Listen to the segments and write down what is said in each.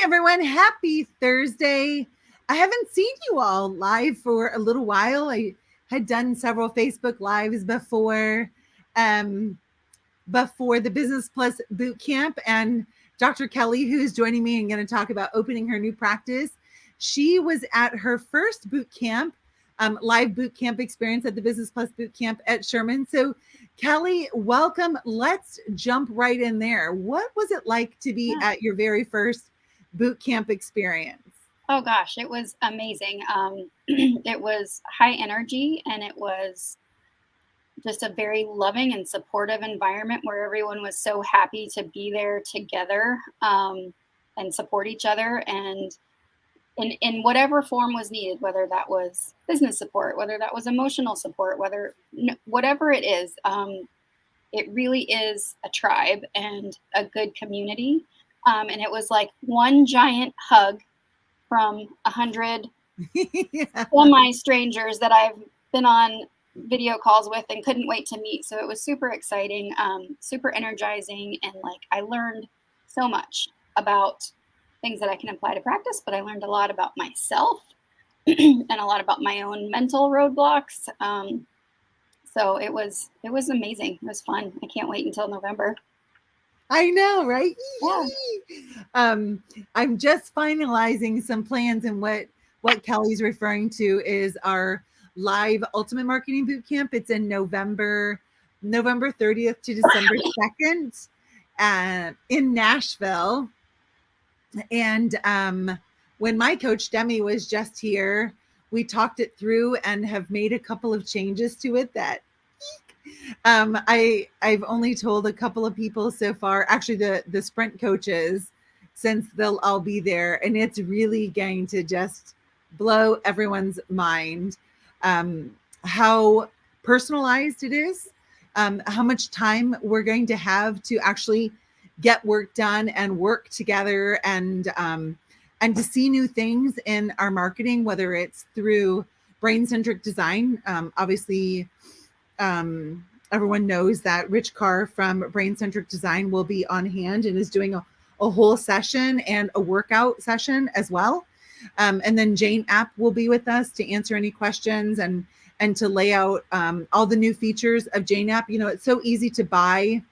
everyone. Happy Thursday. I haven't seen you all live for a little while. I had done several Facebook Lives before the Business Plus Boot Camp, and Dr. Kelly, who's joining me and going to talk about opening her new practice. She was at her first boot camp, live boot camp experience at the Business Plus Boot Camp at Sherman. So Kelly, welcome. Let's jump right in there. What was it like to be at your very first boot camp experience? Oh gosh, it was amazing. It was high energy, and it was just a very loving and supportive environment where everyone was so happy to be there together and support each other, and in whatever form was needed, whether that was business support, whether that was emotional support, whatever it is. It really is a tribe and a good community. And it was like one giant hug from 100 semi-strangers that I've been on video calls with and couldn't wait to meet. So it was super exciting, super energizing. And I learned so much about things that I can apply to practice, but I learned a lot about myself and a lot about my own mental roadblocks. So it was amazing. It was fun. I can't wait until November. I know, right? Yeah. I'm just finalizing some plans, and what Kelly's referring to is our live Ultimate Marketing Boot Camp. It's in November 30th to December 2nd in Nashville. And when my coach Demi was just here, we talked it through and have made a couple of changes to it that I've only told a couple of people so far, actually the sprint coaches, since they'll all be there, and it's really going to just blow everyone's mind how personalized it is, how much time we're going to have to actually get work done and work together, and to see new things in our marketing, whether it's through brain-centric design. Obviously, everyone knows that Rich Carr from Brain-Centric Design will be on hand and is doing a whole session and a workout session as well. And then Jane App will be with us to answer any questions and to lay out all the new features of Jane App. You know, it's so easy to buy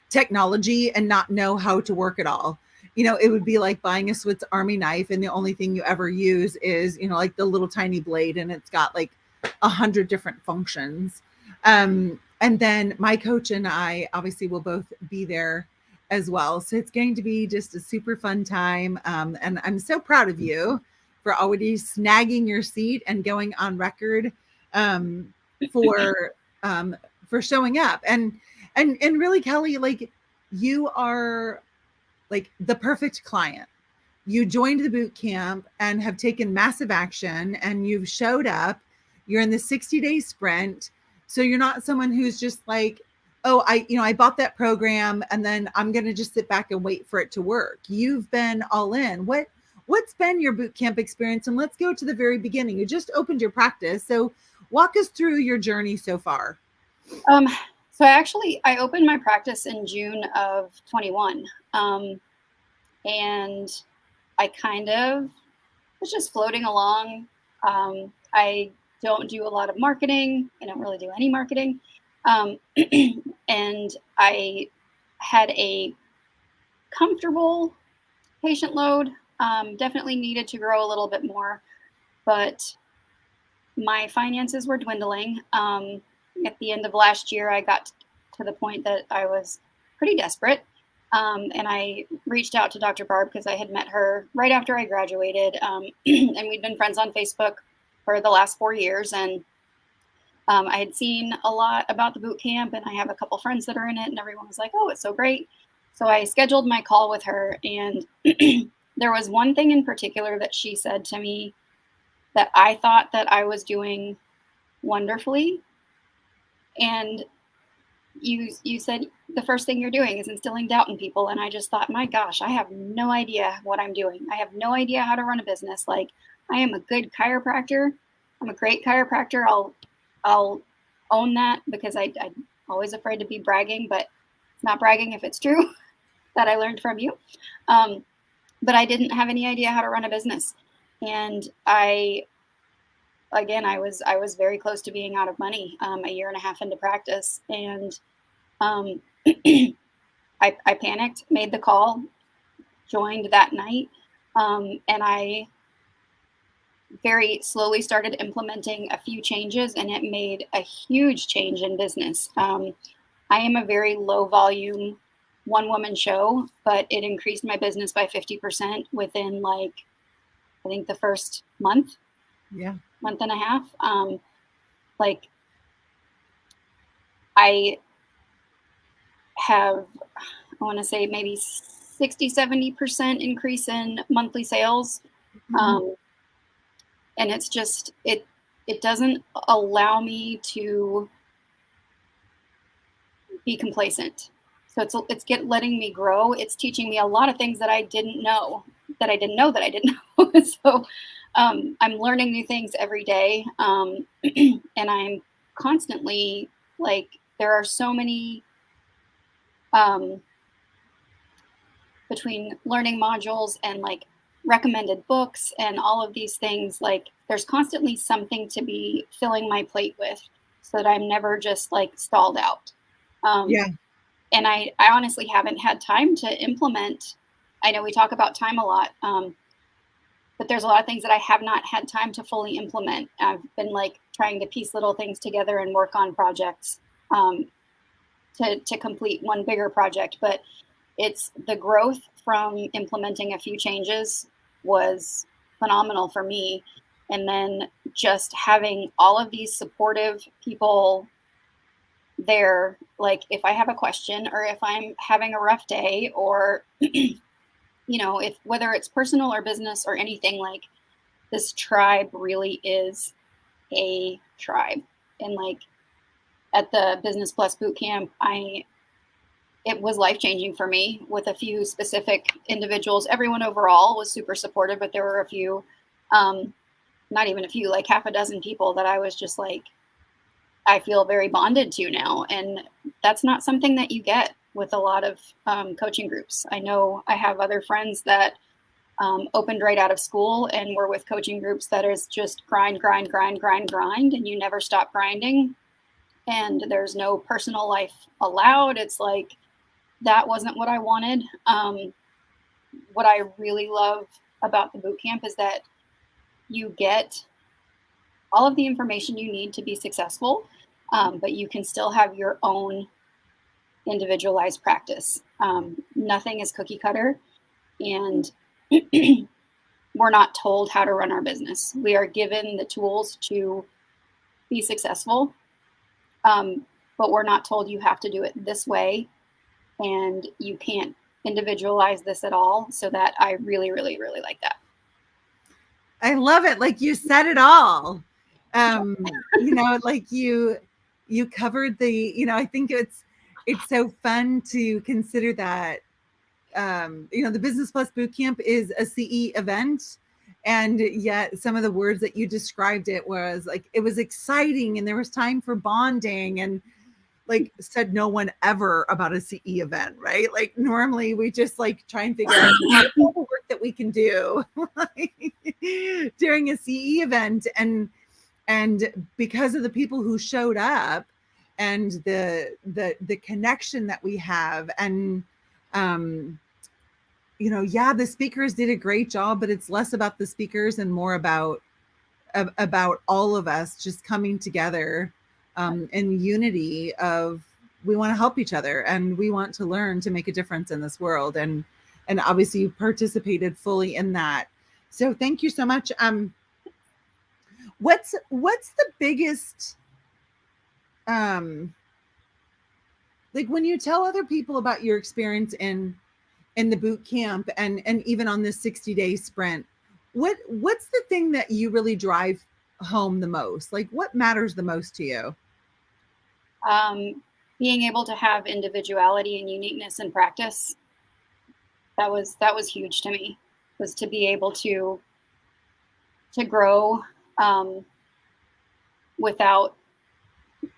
technology and not know how to work it all. You know, it would be like buying a Swiss Army knife and the only thing you ever use is, like the little tiny blade, and it's got like 100 different functions. And then my coach and I obviously will both be there as well. So it's going to be just a super fun time. And I'm so proud of you for already snagging your seat and going on record for showing up. And really, Kelly, you are the perfect client. You joined the boot camp and have taken massive action, and you've showed up. You're in the 60-day sprint. So you're not someone who's just like, oh, I bought that program and then I'm going to just sit back and wait for it to work. You've been all in. What's been your boot camp experience? And let's go to the very beginning. You just opened your practice. So walk us through your journey so far. So I opened my practice in June of 21. And I kind of was just floating along. I don't do a lot of marketing. I don't really do any marketing. And I had a comfortable patient load, definitely needed to grow a little bit more, but my finances were dwindling. At the end of last year, I got to the point that I was pretty desperate. And I reached out to Dr. Barb because I had met her right after I graduated. And we'd been friends on Facebook for the last 4 years. And I had seen a lot about the boot camp, and I have a couple friends that are in it, and everyone was like, oh, it's so great. So I scheduled my call with her, and there was one thing in particular that she said to me that I thought that I was doing wonderfully. And you said the first thing you're doing is instilling doubt in people. And I just thought, my gosh, I have no idea what I'm doing. I have no idea how to run a business. I am a good chiropractor. I'm a great chiropractor. I'll own that because I'm always afraid to be bragging, but it's not bragging if it's true that I learned from you. but I didn't have any idea how to run a business. And I was very close to being out of money, a year and a half into practice. And um, I panicked, made the call, joined that night. And I very slowly started implementing a few changes, and it made a huge change in business. I am a very low volume one woman show, but it increased my business by 50% within, like, I think the first month, Yeah. month and a half. Like, I have, I want to say maybe 60-70% increase in monthly sales. Um, and it's just, it doesn't allow me to be complacent. So it's letting me grow. It's teaching me a lot of things that I didn't know that I didn't know that I didn't know. So I'm learning new things every day, and I'm constantly, like, there are so many, um, between learning modules and, like, recommended books and all of these things. Like, there's constantly something to be filling my plate with, so that I'm never just, like, stalled out. Um, Yeah. and I honestly haven't had time to implement. I know we talk about time a lot, but there's a lot of things that I have not had time to fully implement. I've been, like, trying to piece little things together and work on projects, um, to complete one bigger project. But it's the growth from implementing a few changes was phenomenal for me. And then just having all of these supportive people there, like, if I have a question or if I'm having a rough day, or if, whether it's personal or business or anything, like, this tribe really is a tribe. And, like, at the Business Plus boot camp, it was life changing for me with a few specific individuals. Everyone overall was super supportive, but there were a few, not even a few, like half a dozen people that I was just like, I feel very bonded to now. And that's not something that you get with a lot of coaching groups. I know I have other friends that opened right out of school and were with coaching groups that is just grind, grind, grind, grind, grind, and you never stop grinding. And there's no personal life allowed. It's like, that wasn't what I wanted. What I really love about the boot camp is that you get all of the information you need to be successful, but you can still have your own individualized practice. Nothing is cookie cutter, and we're not told how to run our business. We are given the tools to be successful, but we're not told you have to do it this way, and you can't individualize this at all. So that I really, really, really like that. I love it. Like, you said it all. Like, you covered I think it's so fun to consider that the Business Plus Boot Camp is a CE event, and yet some of the words that you described, it was like, it was exciting and there was time for bonding, and, like, said no one ever about a CE event, right? Like, normally we just, like, try and figure out all the work that we can do during a CE event, and because of the people who showed up and the connection that we have, and the speakers did a great job, but it's less about the speakers and more about all of us just coming together in unity of, we want to help each other and we want to learn to make a difference in this world, and obviously you participated fully in that, so thank you so much. What's the biggest, like, when you tell other people about your experience in the boot camp, and even on this 60-day sprint, what's the thing that you really drive home the most? Like, what matters the most to you? Being able to have individuality and uniqueness in practice, that was huge to me. Was to be able to grow, without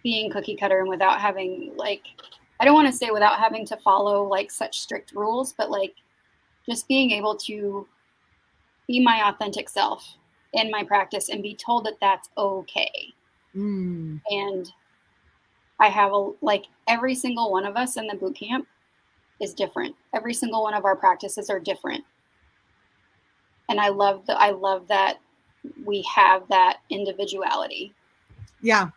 being cookie cutter, and without having, like, I don't want to say without having to follow, like, such strict rules, but, like, just being able to be my authentic self in my practice and be told that that's okay. Mm. And I have like every single one of us in the boot camp is different. Every single one of our practices are different. And I love that we have that individuality. Yeah.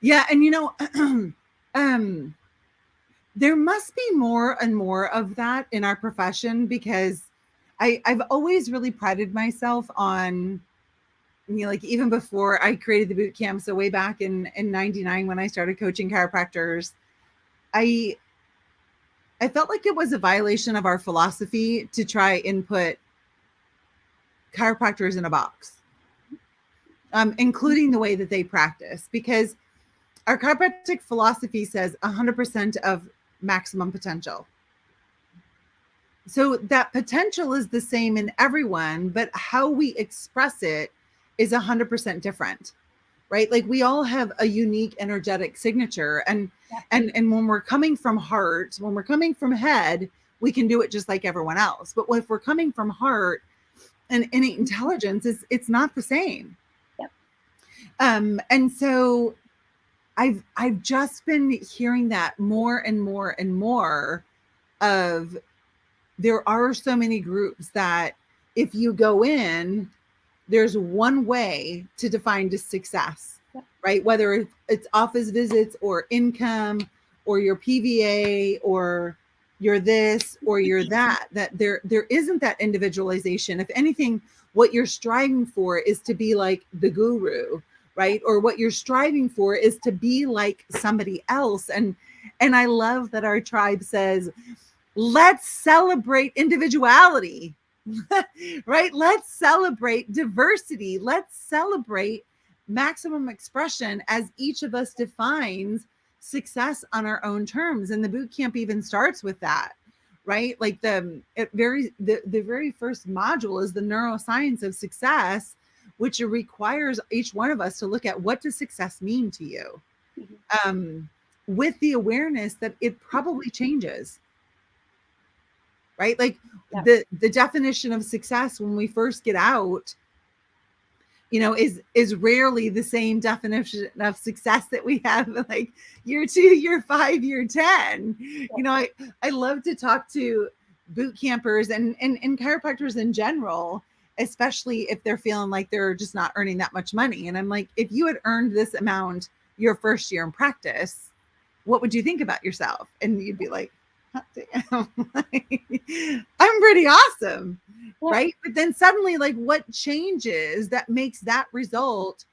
Yeah. And um, there must be more and more of that in our profession, because I've always really prided myself on, like even before I created the boot camp. So way back in 99, when I started coaching chiropractors, I I felt like it was a violation of our philosophy to try and put chiropractors in a box, including the way that they practice, because our chiropractic philosophy says 100% of maximum potential. So that potential is the same in everyone, but how we express it is 100% different, right? Like we all have a unique energetic signature, and Yeah. and when we're coming from heart, when we're coming from head, we can do it just like everyone else. But if we're coming from heart and innate intelligence, it's not the same. Yep. And so I've just been hearing that more and more and more of, there are so many groups that if you go in, there's one way to define the success, right? Whether it's office visits or income or your PVA or you're this or you're that, that there isn't that individualization. If anything, what you're striving for is to be like the guru, right? Or what you're striving for is to be like somebody else. And I love that our tribe says, let's celebrate individuality. Right? Let's celebrate diversity. Let's celebrate maximum expression as each of us defines success on our own terms. And the boot camp even starts with that, right? Like the very first module is the neuroscience of success, which requires each one of us to look at, what does success mean to you? With the awareness that it probably changes, right? Like the definition of success when we first get out, is rarely the same definition of success that we have like year 2, year 5, year 10. I love to talk to boot campers and chiropractors in general, especially if they're feeling like they're just not earning that much money. And I'm like, if you had earned this amount your first year in practice, what would you think about yourself? And you'd be like, damn, I'm pretty awesome. Yeah. Right. But then suddenly, like, what changes that makes that result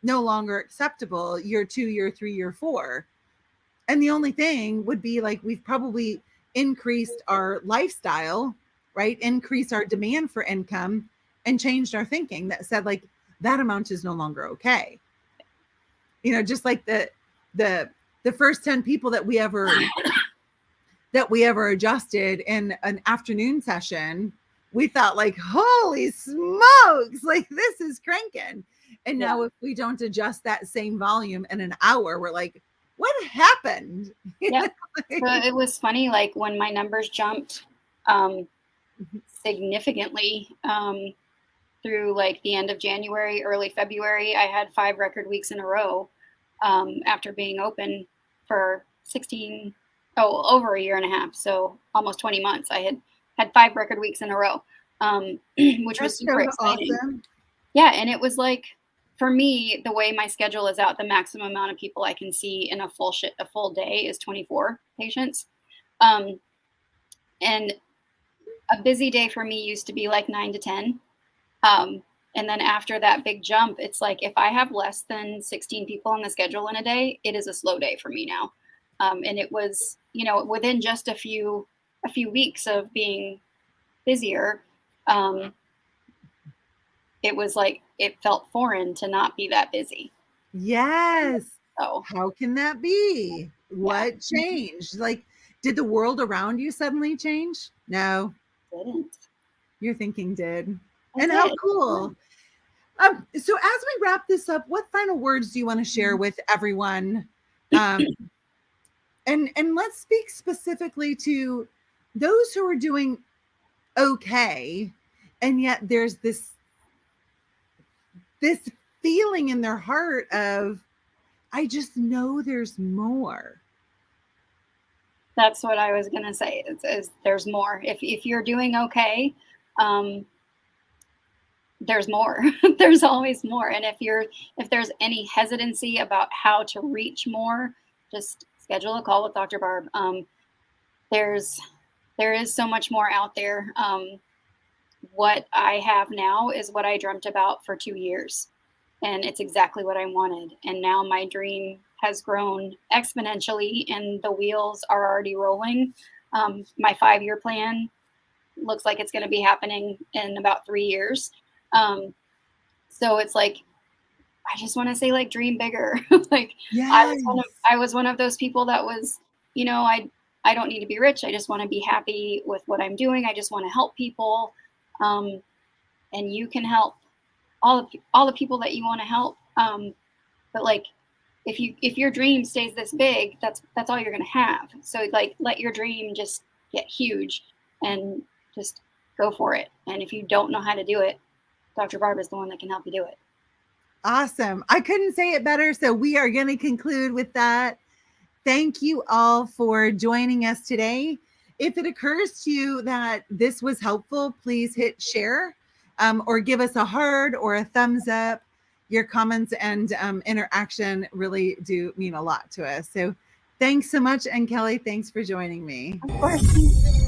no longer acceptable year 2, year 3, year 4? And the only thing would be like, we've probably increased our lifestyle, right? Increased our demand for income and changed our thinking that said, like, that amount is no longer okay. Just like the first 10 people that we ever adjusted in an afternoon session, we thought like, holy smokes, like this is cranking. And now if we don't adjust that same volume in an hour, we're like, what happened? Yeah. So it was funny, like when my numbers jumped significantly through like the end of January, early February, I had 5 record weeks in a row after being open for over a year and a half. So almost 20 months. I had 5 record weeks in a row, which was super exciting. Awesome. Yeah. And it was like, for me, the way my schedule is out, the maximum amount of people I can see in a full day is 24 patients. And a busy day for me used to be like 9 to 10. And then after that big jump, it's like, if I have less than 16 people on the schedule in a day, it is a slow day for me now. And it was, within just a few weeks of being busier, it was like, it felt foreign to not be that busy. Yes. So how can that be? What changed? Like, did the world around you suddenly change? No. Didn't. Your thinking did. And how cool. So as we wrap this up, what final words do you want to share with everyone? And let's speak specifically to those who are doing okay, and yet there's this feeling in their heart of, I just know there's more. That's what I was gonna say. Is there's more. If you're doing okay, um, there's more. There's always more. And if there's any hesitancy about how to reach more, just schedule a call with Dr. Barb. There's there is so much more out there. What I have now is what I dreamt about for 2 years, and it's exactly what I wanted. And now my dream has grown exponentially, and the wheels are already rolling. My 5 year plan looks like it's going to be happening in about 3 years. Um, so it's like I just want to say, like, dream bigger. Like, Yes. I was one of those people that was, I don't need to be rich. I just want to be happy with what I'm doing. I just want to help people. Um, and you can help all the people that you want to help. But like, if your dream stays this big, that's all you're gonna have. So like, let your dream just get huge and just go for it. And if you don't know how to do it, Dr. Barb is the one that can help you do it. Awesome. I couldn't say it better. So we are going to conclude with that. Thank you all for joining us today. If it occurs to you that this was helpful, please hit share, or give us a heart or a thumbs up. Your comments and interaction really do mean a lot to us. So thanks so much. And Kelly, thanks for joining me. Of course.